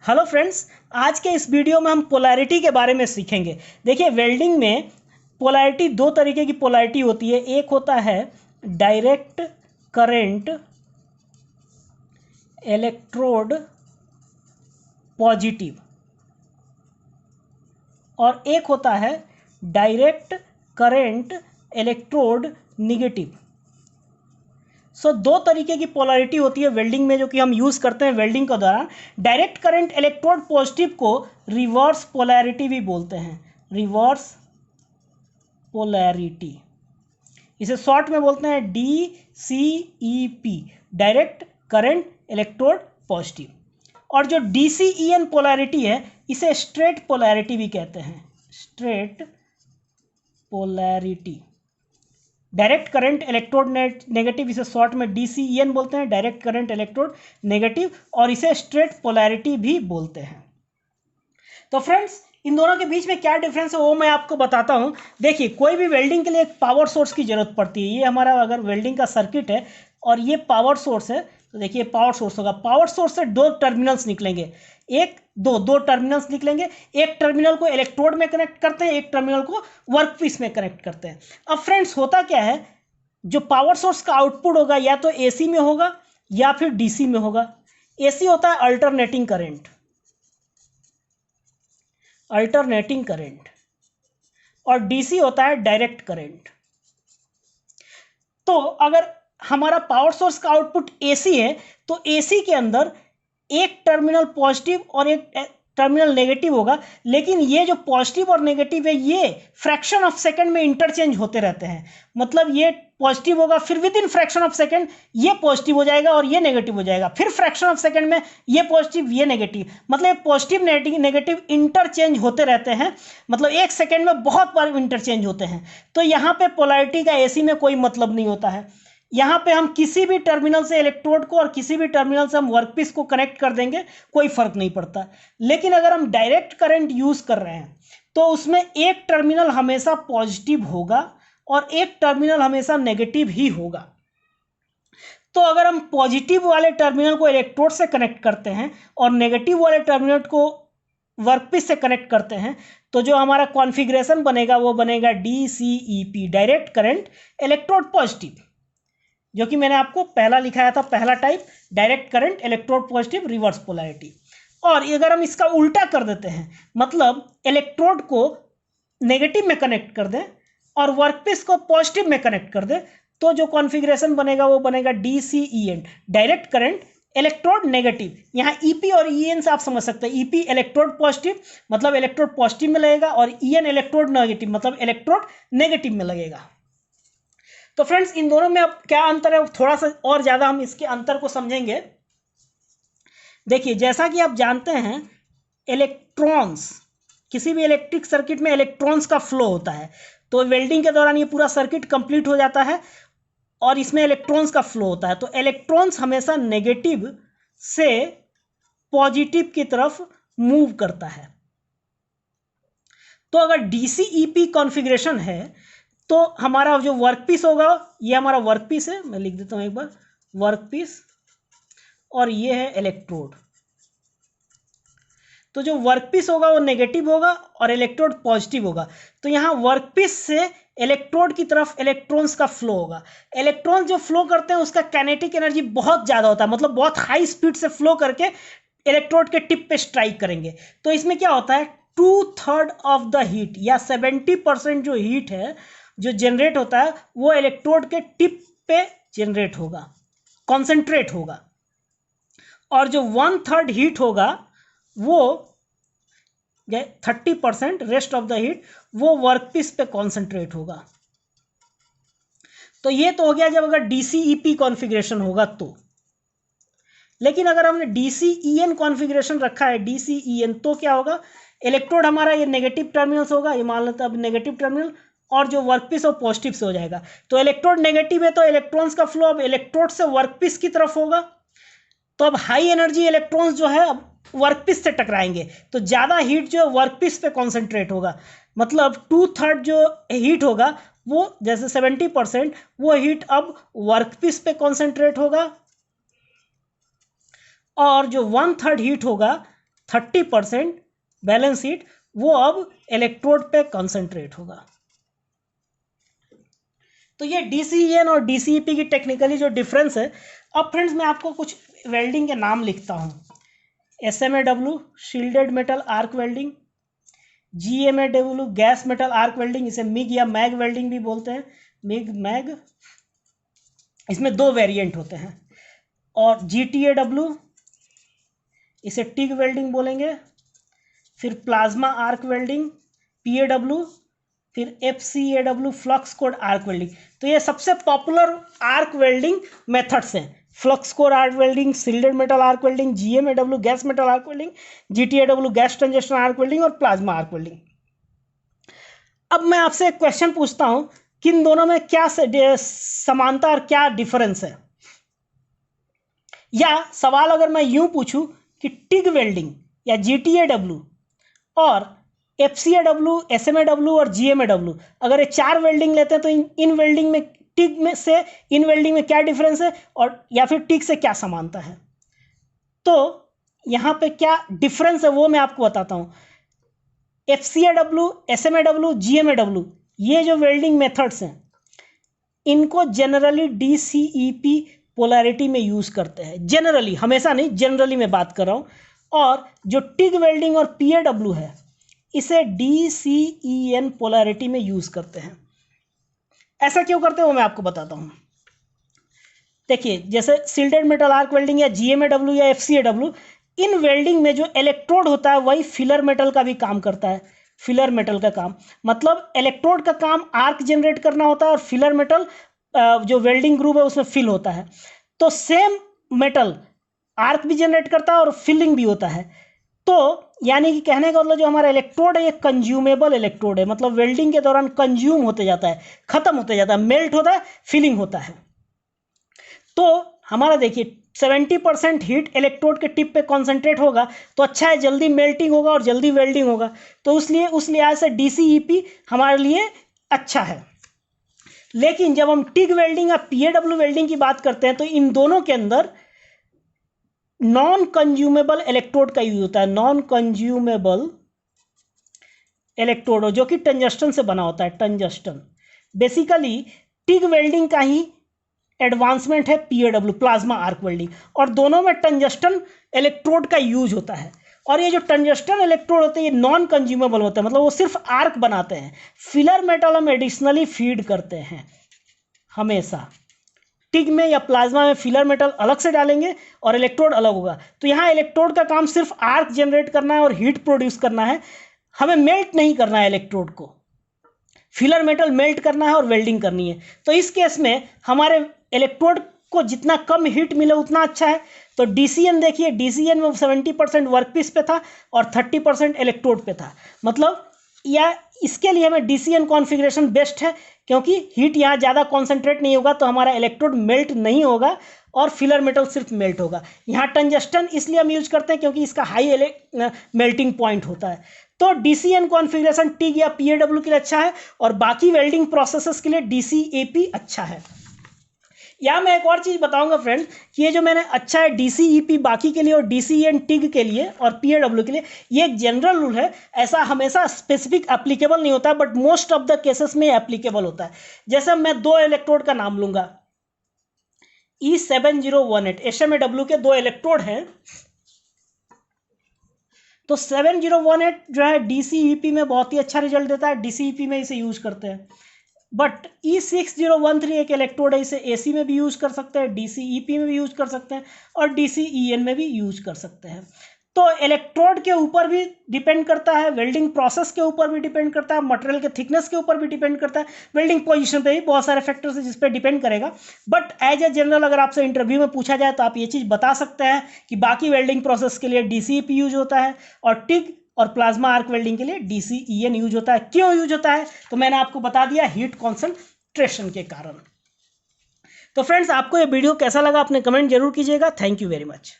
Hello friends, आज के इस वीडियो में हम पोलैरिटी के बारे में सीखेंगे। देखिए, वेल्डिंग में पोलैरिटी दो तरीके की पोलैरिटी होती है। एक होता है डायरेक्ट करंट इलेक्ट्रोड पॉजिटिव और एक होता है डायरेक्ट करंट इलेक्ट्रोड निगेटिव। दो तरीके की पोलैरिटी होती है वेल्डिंग में जो कि हम यूज़ करते हैं वेल्डिंग के दौरान। डायरेक्ट करंट इलेक्ट्रोड पॉजिटिव को रिवर्स पोलैरिटी भी बोलते हैं। रिवर्स पोलैरिटी, इसे शॉर्ट में बोलते हैं DCEP, direct current electrode positive. और जो DCEN पोलैरिटी है इसे स्ट्रेट पोलैरिटी भी कहते हैं। Straight polarity, direct current electrode negative, इसे शॉर्ट में DCEN बोलते हैं, डायरेक्ट करंट इलेक्ट्रोड नेगेटिव, और इसे स्ट्रेट पोलैरिटी भी बोलते हैं। तो फ्रेंड्स, इन दोनों के बीच में क्या डिफरेंस है वो मैं आपको बताता हूं। देखिए, कोई भी वेल्डिंग के लिए एक पावर सोर्स की जरूरत पड़ती है। ये हमारा अगर वेल्डिंग का सर्किट है और ये पावर सोर्स है, तो देखिए पावर सोर्स होगा। पावर सोर्स से दो टर्मिनल्स निकलेंगे, दो टर्मिनल्स निकलेंगे। एक टर्मिनल को इलेक्ट्रोड में कनेक्ट करते हैं, एक टर्मिनल को वर्कपीस में कनेक्ट करते हैं। अब फ्रेंड्स, होता क्या है, जो पावर सोर्स का आउटपुट होगा या तो AC में होगा या फिर DC में होगा। AC होता है अल्टरनेटिंग करंट और DC होता है डायरेक्ट करंट। तो अगर हमारा पावर सोर्स का आउटपुट AC है तो AC के अंदर एक टर्मिनल पॉजिटिव और एक टर्मिनल नेगेटिव होगा, लेकिन ये जो पॉजिटिव और नेगेटिव है ये फ्रैक्शन ऑफ सेकंड में इंटरचेंज होते रहते हैं। मतलब ये पॉजिटिव होगा, फिर with in fraction of second ये पॉजिटिव हो जाएगा और ये नेगेटिव हो जाएगा, फिर फ्रैक्शन ऑफ सेकंड में ये पॉजिटिव ये नेगेटिव। मतलब पॉजिटिव नेगेटिव इंटरचेंज होते रहते हैं। मतलब एक सेकंड में बहुत बार इंटरचेंज होते हैं। तो यहाँ पे पोलैरिटी का AC में कोई मतलब नहीं होता है। यहाँ पे हम किसी भी टर्मिनल से इलेक्ट्रोड को और किसी भी टर्मिनल से हम वर्कपीस को कनेक्ट कर देंगे, कोई फर्क नहीं पड़ता। लेकिन अगर हम डायरेक्ट करंट यूज कर रहे हैं तो उसमें एक टर्मिनल हमेशा पॉजिटिव होगा और एक टर्मिनल हमेशा नेगेटिव ही होगा। तो अगर हम पॉजिटिव वाले टर्मिनल को इलेक्ट्रोड से कनेक्ट करते हैं और नेगेटिव वाले टर्मिनल को वर्कपीस से कनेक्ट करते हैं तो जो हमारा कॉन्फ़िगरेशन बनेगा वो बनेगा DCEP, direct current electrode positive, जो कि मैंने आपको पहला लिखाया था, पहला type direct current electrode positive reverse polarity. और अगर हम इसका उल्टा कर देते हैं, मतलब इलेक्ट्रोड को नेगेटिव में कनेक्ट कर दें और वर्कपीस को पॉजिटिव में कनेक्ट कर दें, तो जो कॉन्फ़िगरेशन बनेगा वो बनेगा DCEN, direct current electrode negative. यहाँ EP और EN से आप समझ सकते हैं। EP इलेक्ट्रोड पॉजिटिव मतलब इलेक्ट्रोड पॉजिटिव में लगेगा, और EN इलेक्ट्रोड नेगेटिव मतलब इलेक्ट्रोड नेगेटिव में लगेगा। तो फ्रेंड्स, इन दोनों में अब क्या अंतर है, थोड़ा सा और ज़्यादा हम इसके अंतर को समझेंगे। देखिए, जैसा कि आप जानते हैं, इलेक्ट्रॉन्स, किसी भी इलेक्ट्रिक सर्किट में इलेक्ट्रॉन्स का फ्लो होता है। तो वेल्डिंग के दौरान ये पूरा सर्किट कंप्लीट हो जाता है और इसमें इलेक्ट्रॉन्स का फ्लो होता है। तो इलेक्ट्रॉन्स हमेशा नेगेटिव से पॉजिटिव की तरफ मूव करता है। तो अगर DCEP कॉन्फ़िगरेशन है तो हमारा जो वर्कपीस होगा, ये हमारा वर्कपीस है, मैं लिख देता हूं एक बार, वर्कपीस, और ये है इलेक्ट्रोड। तो जो वर्कपीस होगा वो नेगेटिव होगा और इलेक्ट्रोड पॉजिटिव होगा। तो यहाँ वर्कपीस से इलेक्ट्रोड की तरफ इलेक्ट्रॉन्स का फ्लो होगा। इलेक्ट्रॉन जो फ्लो करते हैं उसका काइनेटिक एनर्जी बहुत ज़्यादा होता है, मतलब बहुत हाई स्पीड से फ्लो करके इलेक्ट्रोड के टिप पे स्ट्राइक करेंगे। तो इसमें क्या होता है, 2/3 ऑफ द हीट या 70% जो हीट है जो जनरेट होता है वो इलेक्ट्रोड के टिप पे जनरेट होगा, कॉन्सेंट्रेट होगा। और जो 1/3 हीट होगा वो 30% रेस्ट ऑफ द हीट वो वर्कपीस पे कॉन्सेंट्रेट होगा। तो ये तो हो गया जब अगर DCEP कॉन्फ़िगरेशन होगा तो। लेकिन अगर हमने DCEN कॉन्फ़िगरेशन रखा है, DCEN, तो क्या होगा, इलेक्ट्रोड हमारा ये नेगेटिव टर्मिनल होगा, ये मान लेते हैं अब नेगेटिव टर्मिनल, और जो वर्कपीस और पॉजिटिव से हो जाएगा। तो इलेक्ट्रोड नेगेटिव है तो इलेक्ट्रॉन्स का फ्लो अब इलेक्ट्रोड से वर्कपीस की तरफ होगा। तो अब हाई एनर्जी इलेक्ट्रॉन्स जो है अब वर्कपीस से टकराएंगे, तो ज़्यादा हीट जो है वर्कपीस पे कॉन्सेंट्रेट होगा। मतलब 2/3 जो हीट होगा वो, जैसे 70%, वो हीट अब वर्कपीस पे कॉन्सेंट्रेट होगा, और जो 1/3 हीट होगा 30% बैलेंस हीट वो अब इलेक्ट्रोड पे कंसंट्रेट होगा। तो ये DCEN और DCEP की टेक्निकली जो डिफरेंस है। अब फ्रेंड्स मैं आपको कुछ वेल्डिंग के नाम लिखता हूँ। SMAW shielded metal arc welding, GMAW gas metal arc welding, इसे मिग या मैग वेल्डिंग भी बोलते हैं, मिग मैग, इसमें दो वेरिएंट होते हैं। और GTAW इसे टिग वेल्डिंग बोलेंगे। फिर प्लाज्मा आर्क वेल्डिंग PAW, फिर FCAW flux code arc welding. तो ये सबसे पॉपुलर आर्क वेल्डिंग मेथड्स हैं। Flux code arc welding, shielded metal arc welding, GMAW gas metal arc welding, GTAW gas टंजस्टन arc welding और plasma arc welding. अब मैं आपसे एक क्वेश्चन पूछता हूं कि इन दोनों में क्या समानता और क्या डिफरेंस है। या सवाल अगर मैं यूं पूछूं कि टिग वेल्डिंग या GTAW और FCAW, SMAW और GMAW, अगर ये चार वेल्डिंग लेते हैं तो इन वेल्डिंग में टिग में से इन वेल्डिंग में क्या डिफरेंस है और या फिर टिग से क्या समानता है। तो यहां पे क्या डिफरेंस है वो मैं आपको बताता हूं। FCAW, SMAW, GMAW ये जो वेल्डिंग मेथड्स हैं इनको जनरली DCEP पोलैरिटी में यूज करते हैं। जनरली, हमेशा नहीं, जनरली मैं बात कर रहा हूं। और जो टिग वेल्डिंग और PAW है इसे DCEN पोलैरिटी में यूज करते हैं। ऐसा क्यों करते हैं वो मैं आपको बताता हूं। देखिए, जैसे शील्डेड मेटल आर्क वेल्डिंग या GMAW या FCAW, इन वेल्डिंग में जो इलेक्ट्रोड होता है वही फिलर मेटल का भी काम करता है। फिलर मेटल का काम मतलब इलेक्ट्रोड का काम आर्क जनरेट करना होता है और फिलर मेटल जो वेल्डिंग ग्रुप है उसमें फिल होता है। तो सेम मेटल आर्क भी जनरेट करता है और फिलिंग भी होता है। तो यानी कि कहने का मतलब जो हमारा इलेक्ट्रोड है ये कंज्यूमेबल इलेक्ट्रोड है, मतलब वेल्डिंग के दौरान कंज्यूम होते जाता है, खत्म होते जाता है, मेल्ट होता है, फिलिंग होता है। तो हमारा देखिए 70% हीट इलेक्ट्रोड के टिप पे कॉन्सेंट्रेट होगा तो अच्छा है, जल्दी मेल्टिंग होगा और जल्दी वेल्डिंग होगा। तो उसलिए उस लिहाज से DCEP हमारे लिए अच्छा है। लेकिन जब हम टिग वेल्डिंग या PAW वेल्डिंग की बात करते हैं तो इन दोनों के अंदर नॉन कंज्यूमेबल इलेक्ट्रोड का यूज होता है। नॉन कंज्यूमेबल इलेक्ट्रोड जो कि टंजस्टन से बना होता है, टंजस्टन। बेसिकली टिग वेल्डिंग का ही एडवांसमेंट है PAW, प्लाज्मा आर्क वेल्डिंग, और दोनों में टंजस्टन इलेक्ट्रोड का यूज होता है। और ये जो टंजस्टन इलेक्ट्रोड होते हैं ये नॉन कंज्यूमेबल होते हैं, मतलब वो सिर्फ आर्क बनाते हैं। फिलर मेटल हम एडिशनली फीड करते हैं हमेशा। टिग में या प्लाज्मा में फिलर मेटल अलग से डालेंगे और इलेक्ट्रोड अलग होगा। तो यहाँ इलेक्ट्रोड का काम सिर्फ आर्क जनरेट करना है और हीट प्रोड्यूस करना है, हमें मेल्ट नहीं करना है इलेक्ट्रोड को। फिलर मेटल मेल्ट करना है और वेल्डिंग करनी है। तो इस केस में हमारे इलेक्ट्रोड को जितना कम हीट मिले उतना अच्छा है। तो DCN देखिए, DCN में 70% वर्कपीस पे था और 30% इलेक्ट्रोड पे था। मतलब या इसके लिए हमें DCN कॉन्फ़िगरेशन बेस्ट है, क्योंकि हीट यहाँ ज़्यादा कॉन्सेंट्रेट नहीं होगा तो हमारा इलेक्ट्रोड मेल्ट नहीं होगा और फिलर मेटल सिर्फ मेल्ट होगा। यहाँ टंजस्टन इसलिए हम यूज करते हैं क्योंकि इसका हाई मेल्टिंग पॉइंट होता है। तो DCN कॉन्फ़िगरेशन टिग या PAW के लिए अच्छा है और बाकी वेल्डिंग प्रोसेसेस के लिए DCEP अच्छा है। यहाँ मैं एक और चीज़ बताऊंगा फ्रेंड्स कि ये जो मैंने अच्छा है DCEP बाकी के लिए और DCEN टिग के लिए और PAW के लिए, ये एक जनरल रूल है। ऐसा हमेशा स्पेसिफिक एप्लीकेबल नहीं होता है, but most of the cases में एप्लीकेबल होता है। जैसे मैं दो इलेक्ट्रोड का नाम लूंगा, E7018 SMAW के दो इलेक्ट्रोड हैं। तो 7018 जो है DCEP में बहुत ही अच्छा रिजल्ट देता है, DCEP में इसे यूज करते हैं। बट E6013 एक इलेक्ट्रोड है, इसे AC में भी यूज कर सकते हैं, DCEP में भी यूज कर सकते हैं और DCEN में भी यूज कर सकते हैं। तो इलेक्ट्रोड के ऊपर भी डिपेंड करता है, वेल्डिंग प्रोसेस के ऊपर भी डिपेंड करता है, मटेरियल के थिकनेस के ऊपर भी डिपेंड करता है, वेल्डिंग पोजीशन पे भी बहुत सारे फैक्टर्स हैं जिस पे डिपेंड करेगा। बट एज ए जनरल अगर आपसे इंटरव्यू में पूछा जाए तो आप ये चीज़ बता सकते हैं कि बाकी वेल्डिंग प्रोसेस के लिए DCEP यूज होता है और टिग और प्लाज्मा आर्क वेल्डिंग के लिए DCEN यूज होता है। क्यों यूज होता है तो मैंने आपको बता दिया, हीट कॉन्सेंट्रेशन के कारण। तो फ्रेंड्स, आपको ये वीडियो कैसा लगा अपने कमेंट जरूर कीजिएगा। Thank you very much.